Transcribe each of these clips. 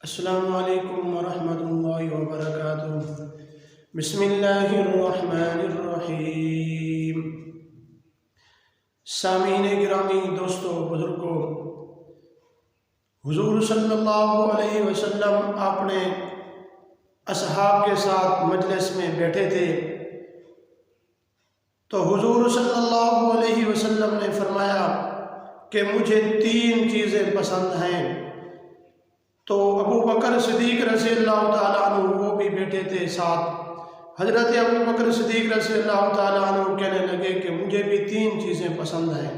السلام علیکم ورحمۃ اللہ وبرکاتہ۔ بسم اللہ الرحمن الرحیم۔ سامعین گرامی، دوستو، بزرگوں، حضور صلی اللہ علیہ وسلم اپنے اصحاب کے ساتھ مجلس میں بیٹھے تھے تو حضور صلی اللہ علیہ وسلم نے فرمایا کہ مجھے 3 چیزیں پسند ہیں۔ تو ابو بکر صدیق رضی اللہ تعالیٰ عنہ وہ بھی بیٹھے تھے ساتھ۔ حضرت ابو بکر صدیق رضی اللہ تعالیٰ عنہ کہنے لگے کہ مجھے بھی 3 چیزیں پسند ہیں۔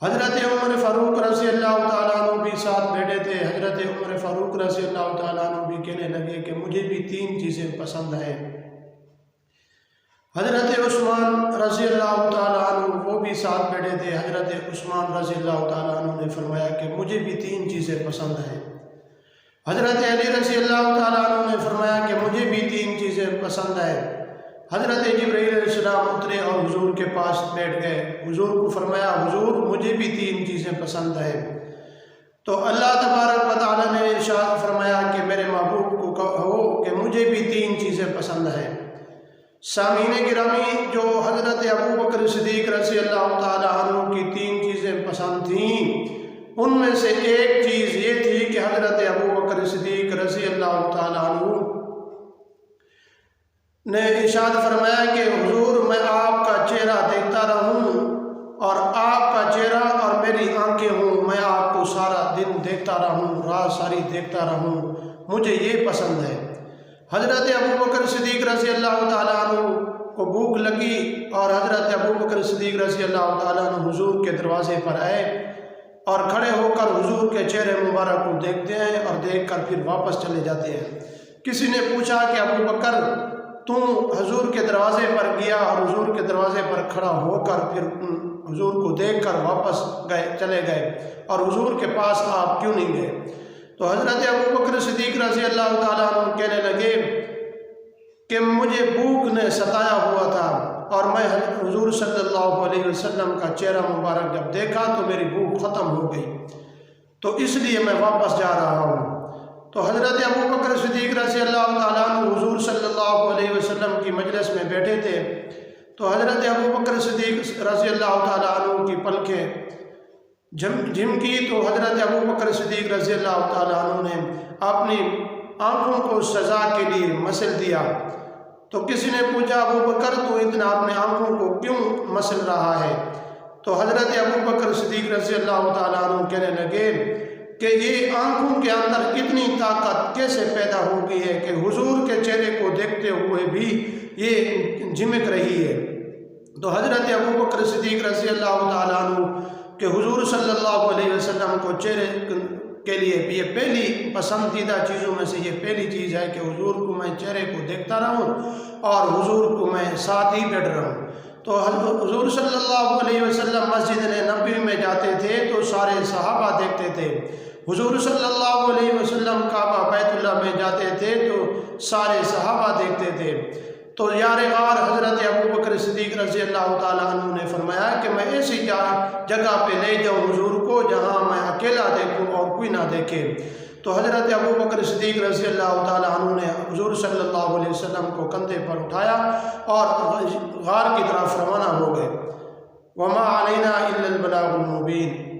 حضرت عمر فاروق رضی اللہ تعالیٰ عنہ بھی ساتھ بیٹھے تھے۔ حضرت عمر فاروق رضی اللہ تعالیٰ عنہ بھی کہنے لگے کہ مجھے بھی 3 چیزیں پسند ہیں۔ حضرت عثمان رضی اللہ تعالیٰ عنہ وہ بھی ساتھ بیٹھے تھے۔ حضرت عثمان رضی اللہ تعالیٰ عنہ نے فرمایا کہ مجھے بھی 3 چیزیں پسند ہیں۔ حضرت علی رضی اللہ تعالیٰ عنہ نے فرمایا کہ مجھے بھی 3 چیزیں پسند ہیں۔ حضرت جبرائیل علیہ السلام اترے اور حضور کے پاس بیٹھ گئے۔ حضور کو فرمایا، حضور مجھے بھی 3 چیزیں پسند ہیں۔ تو اللہ تبارک و تعالیٰ نے ارشاد فرمایا کہ میرے محبوب کو کہو کہ مجھے بھی 3 چیزیں پسند ہیں۔ سامعین گرامی، جو حضرت ابو بکر صدیق رضی اللہ تعالیٰ عنہ کی 3 چیزیں پسند تھیں، ان میں سے ایک چیز یہ تھی کہ حضرت ابو بکر صدیق رضی اللہ تعالیٰ عنہ نے ارشاد فرمایا کہ حضور میں آپ کا چہرہ دیکھتا رہوں، اور آپ کا چہرہ اور میری آنکھیں ہوں، میں آپ کو سارا دن دیکھتا رہوں، رات ساری دیکھتا رہوں، مجھے یہ پسند ہے۔ حضرت ابو بکر صدیق رضی اللہ تعالیٰ عنہ کو بھوک لگی اور حضرت ابو بکر صدیق رضی اللہ تعالیٰ عنہ حضور کے دروازے پر آئے اور کھڑے ہو کر حضور کے چہرے مبارک کو دیکھتے ہیں اور دیکھ کر پھر واپس چلے جاتے ہیں۔ کسی نے پوچھا کہ ابو بکر، تم حضور کے دروازے پر گیا اور حضور کے دروازے پر کھڑا ہو کر پھر حضور کو دیکھ کر واپس چلے گئے، اور حضور کے پاس آپ کیوں نہیں گئے؟ تو حضرت ابو بکر صدیق رضی اللہ تعالیٰ عنہ کہنے لگے کہ مجھے بھوک نے ستایا ہوا تھا، اور میں حضور صلی اللہ علیہ وسلم کا چہرہ مبارک جب دیکھا تو میری بھوک ختم ہو گئی، تو اس لیے میں واپس جا رہا ہوں۔ تو حضرت ابو بکر صدیق رضی اللہ تعالیٰ عنہ حضور صلی اللہ علیہ وسلم کی مجلس میں بیٹھے تھے، تو حضرت ابو بکر صدیق رضی اللہ تعالیٰ عنہ کی پلکیں جھمکی، تو حضرت ابو بکر صدیق رضی اللہ تعالیٰ عنہ نے اپنی آنکھوں کو سزا کے لیے مسل دیا۔ تو کسی نے پوچھا، ابو بکر تو اتنا اپنے آنکھوں کو کیوں مسل رہا ہے؟ تو حضرت ابو بکر صدیق رضی اللہ تعالیٰ عنہ کہنے لگے کہ یہ آنکھوں کے اندر اتنی طاقت کیسے پیدا ہو گئی ہے کہ حضور کے چہرے کو دیکھتے ہوئے بھی یہ جھمک رہی ہے۔ تو حضرت ابو بکر صدیق رضی اللہ تعالیٰ عنہ کہ حضور صلی اللہ علیہ وسلم کو چہرے کے لیے یہ پہلی پسندیدہ چیزوں میں سے یہ پہلی چیز ہے کہ حضور کو میں چہرے کو دیکھتا رہوں اور حضور کو میں ساتھ ہی بیٹھ رہا ہوں۔ تو حضور صلی اللہ علیہ وسلم مسجد نبوی میں جاتے تھے تو سارے صحابہ دیکھتے تھے۔ حضور صلی اللہ علیہ وسلم کعبہ بیت اللہ میں جاتے تھے تو سارے صحابہ دیکھتے تھے۔ تو یار غار حضرت ابو بکر صدیق رضی اللہ تعالیٰ عنہ نے فرمایا کہ میں ایسی جگہ پہ لے جاؤں حضور کو جہاں میں اکیلا دیکھوں اور کوئی نہ دیکھے۔ تو حضرت ابو بکر صدیق رضی اللہ تعالیٰ عنہ نے حضور صلی اللہ علیہ وسلم کو کندھے پر اٹھایا اور غار کی طرف روانہ ہو گئے۔ وما علینا الا البلاغ المبین۔